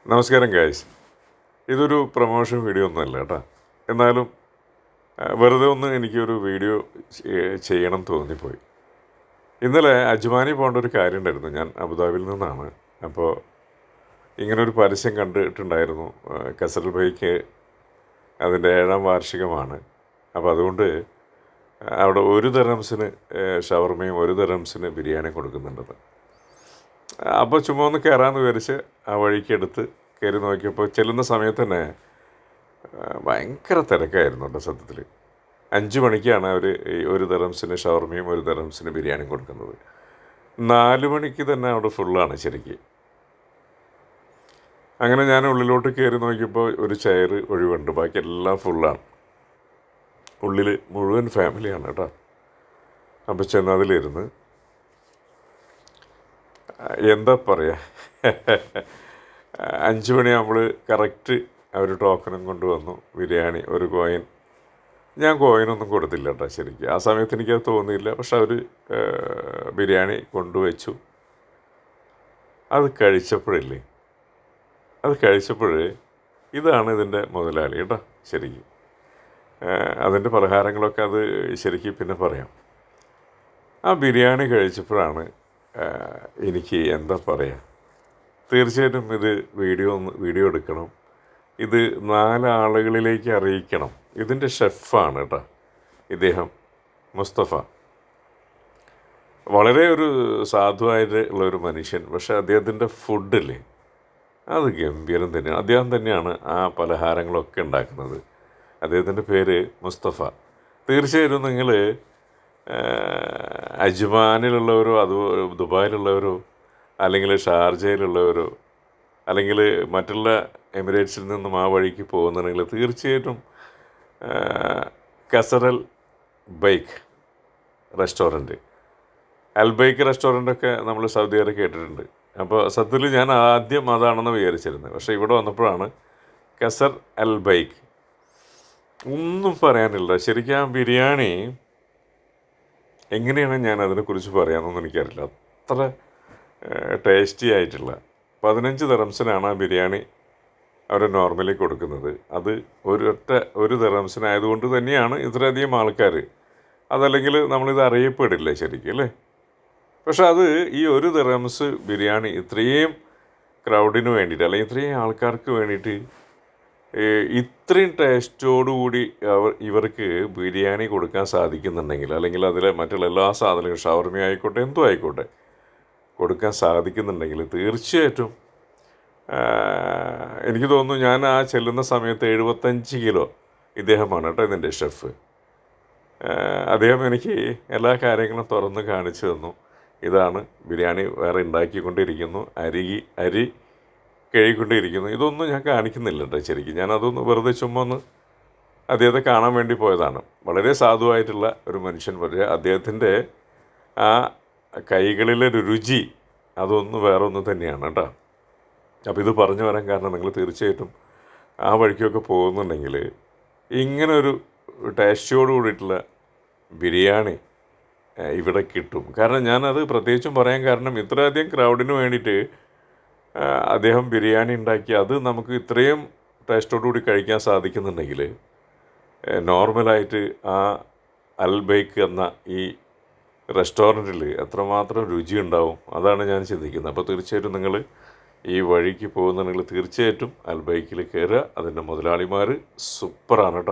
നമസ്കാരം ഗായ്സ്. ഇതൊരു promotion video ഒന്നുമല്ല കേട്ടോ. എന്നാലും വെറുതെ ഒന്ന് എനിക്കൊരു വീഡിയോ ചെയ്യണം തോന്നിപ്പോയി. ഇന്നലെ അജ്മാനി പോകേണ്ട ഒരു കാര്യം ഉണ്ടായിരുന്നു. ഞാൻ അബുദാബിയിൽ നിന്നാണ്. അപ്പോൾ ഇങ്ങനൊരു പരസ്യം കണ്ടിട്ടുണ്ടായിരുന്നു. കസൽ ബൈക്ക് അതിൻ്റെ 7ാം വാർഷികമാണ്. അപ്പോൾ അതുകൊണ്ട് അവിടെ 1 ദിർഹംസിന് ഷവർമയും 1 ദിർഹംസിന് ബിരിയാണി കൊടുക്കുന്നുണ്ടെന്ന്. അപ്പോൾ ചുമ്മാ ഒന്ന് കയറാമെന്ന് വിചാരിച്ച് ആ വഴിക്കെടുത്ത് കയറി നോക്കിയപ്പോൾ ചെല്ലുന്ന സമയത്ത് തന്നെ ഭയങ്കര തിരക്കായിരുന്നു കേട്ടോ. സത്യത്തിൽ 5 മണിക്കാണ് അവർ ഈ 1 ദിർഹംസിന് ഷവർമയും 1 ദിർഹംസിന് ബിരിയാണിയും കൊടുക്കുന്നത്. 4 മണിക്ക് തന്നെ അവിടെ ഫുള്ളാണ് ശരിക്ക്. അങ്ങനെ ഞാൻ ഉള്ളിലോട്ട് കയറി നോക്കിയപ്പോൾ ഒരു ചെയർ ഒഴിവുണ്ട്, ബാക്കി എല്ലാം ഫുള്ളാണ്. ഉള്ളിൽ മുഴുവൻ ഫാമിലിയാണ് കേട്ടോ. അപ്പോൾ ചെന്ന് അതിലിരുന്ന് എന്താ പറയുക, 5 മണിയാകുമ്പോൾ കറക്റ്റ് അവർ ടോക്കണും കൊണ്ടുവന്നു. ബിരിയാണി 1 കോയിൻ. ഞാൻ കോയിനൊന്നും കൊടുത്തില്ല കേട്ടോ ശരിക്കും. ആ സമയത്ത് എനിക്കത് തോന്നിയില്ല. പക്ഷെ അവർ ബിരിയാണി കൊണ്ടുവച്ചു. അത് കഴിച്ചപ്പോൾ ഇതാണ് ഇതിൻ്റെ മുതലാളി കേട്ടോ ശരിക്കും. അതിൻ്റെ പലഹാരങ്ങളൊക്കെ അത് ശരിക്കും പിന്നെ പറയാം. ആ ബിരിയാണി കഴിച്ചപ്പോഴാണ് എനിക്ക് എന്താ പറയുക, തീർച്ചയായിട്ടും ഇത് വീഡിയോ എടുക്കണം, ഇത് 4 ആളുകളിലേക്ക് അറിയിക്കണം. ഇതിൻ്റെ ഷെഫാണ് കേട്ടോ ഇദ്ദേഹം, മുസ്തഫ. വളരെ ഒരു സാധുവായിട്ടുള്ളൊരു മനുഷ്യൻ. പക്ഷേ അദ്ദേഹത്തിൻ്റെ ഫുഡില്ലേ അത് ഗംഭീരം തന്നെയാണ്. അദ്ദേഹം തന്നെയാണ് ആ പലഹാരങ്ങളൊക്കെ ഉണ്ടാക്കുന്നത്. അദ്ദേഹത്തിൻ്റെ പേര് മുസ്തഫ. തീർച്ചയായിട്ടും നിങ്ങൾ അജ്മാനിലുള്ളവരോ അത് ദുബായിലുള്ളവരോ അല്ലെങ്കിൽ ഷാർജയിലുള്ളവരോ അല്ലെങ്കിൽ മറ്റുള്ള എമിറേറ്റ്സിൽ നിന്നും ആ വഴിക്ക് പോകുന്നുണ്ടെങ്കിൽ തീർച്ചയായിട്ടും കസറൽ ബൈക്ക് റെസ്റ്റോറൻറ്റ്, അൽബൈക്ക് റെസ്റ്റോറൻറ്റൊക്കെ നമ്മൾ സൗദി അറേബ്യ കേട്ടിട്ടുണ്ട്. അപ്പോൾ സത്യത്തിൽ ഞാൻ ആദ്യം അതാണെന്ന് വിചാരിച്ചിരുന്നത്. പക്ഷേ ഇവിടെ വന്നപ്പോഴാണ് കസർ അൽ ബൈക്ക്. ഒന്നും പറയാനില്ല ശരിക്കും. ആ ബിരിയാണി എങ്ങനെയാണ് ഞാൻ അതിനെക്കുറിച്ച് പറയാമെന്നൊന്നും എനിക്കറിയില്ല. അത്ര ടേസ്റ്റി ആയിട്ടുള്ള 15 ദിർഹംസിനാണ് ആ ബിരിയാണി അവർ നോർമലി കൊടുക്കുന്നത്. അത് 1 ദിർഹംസിനായതുകൊണ്ട് തന്നെയാണ് ഇത്രയധികം ആൾക്കാർ. അതല്ലെങ്കിൽ നമ്മളിത് അറിയപ്പെടില്ല ശരിക്കും അല്ലേ. പക്ഷെ അത് ഈ 1 ദിർഹംസ് ബിരിയാണി ഇത്രയും ക്രൗഡിന് വേണ്ടിയിട്ട് അല്ലെങ്കിൽ ഇത്രയും ആൾക്കാർക്ക് വേണ്ടിയിട്ട് ഇത്രയും ടേസ്റ്റോടുകൂടി ഇവർക്ക് ബിരിയാണി കൊടുക്കാൻ സാധിക്കുന്നുണ്ടെങ്കിൽ, അല്ലെങ്കിൽ അതിലെ മറ്റുള്ള എല്ലാ സാധനങ്ങളും ഷവർമ ആയിക്കോട്ടെ എന്തോ ആയിക്കോട്ടെ കൊടുക്കാൻ സാധിക്കുന്നുണ്ടെങ്കിൽ തീർച്ചയായിട്ടും എനിക്ക് തോന്നുന്നു, ഞാൻ ആ ചെല്ലുന്ന സമയത്ത് 75 കിലോ ഇദ്ദേഹമാണ് കേട്ടോ ഇതിൻ്റെ ഷെഫ്. അദ്ദേഹം എനിക്ക് എല്ലാ കാര്യങ്ങളും തുറന്ന് കാണിച്ചു തന്നു. ഇതാണ് ബിരിയാണി, വേറെ ഉണ്ടാക്കിക്കൊണ്ടിരിക്കുന്നു, അരി കഴുകിക്കൊണ്ടിരിക്കുന്നു. ഇതൊന്നും ഞാൻ കാണിക്കുന്നില്ല കേട്ടോ ശരിക്കും. ഞാനതൊന്ന് വെറുതെ ചുമ്മാ ഒന്ന് അദ്ദേഹത്തെ കാണാൻ വേണ്ടി പോയതാണ്. വളരെ സാധുവായിട്ടുള്ള ഒരു മനുഷ്യൻ. പക്ഷേ അദ്ദേഹത്തിൻ്റെ ആ കൈകളിലെ രുചി അതൊന്ന് വേറെ ഒന്ന് തന്നെയാണ് കേട്ടോ. അപ്പോൾ ഇത് പറഞ്ഞു വരാൻ കാരണം, നിങ്ങൾ തീർച്ചയായിട്ടും ആ വഴിക്കൊക്കെ പോകുന്നുണ്ടെങ്കിൽ ഇങ്ങനെ ഒരു ടേസ്റ്റോട് കൂടിയിട്ടുള്ള ബിരിയാണി ഇവിടെ കിട്ടും. കാരണം ഞാനത് പ്രത്യേകിച്ചും പറയാൻ കാരണം, ഇത്രയധികം ക്രൗഡിന് വേണ്ടിയിട്ട് അദ്ദേഹം ബിരിയാണി ഉണ്ടാക്കി അത് നമുക്ക് ഇത്രയും ടേസ്റ്റോടുകൂടി കഴിക്കാൻ സാധിക്കുന്നുണ്ടെങ്കിൽ നോർമലായിട്ട് ആ അൽബൈക്ക് എന്ന ഈ റെസ്റ്റോറൻറ്റിൽ എത്രമാത്രം രുചി ഉണ്ടാവും, അതാണ് ഞാൻ ചിന്തിക്കുന്നത്. അപ്പോൾ തീർച്ചയായിട്ടും നിങ്ങൾ ഈ വഴിക്ക് പോകുന്നുണ്ടെങ്കിൽ തീർച്ചയായിട്ടും അൽബൈക്കിൽ കയറുക. അതിൻ്റെ മുതലാളിമാർ സൂപ്പറാണ് കേട്ടോ.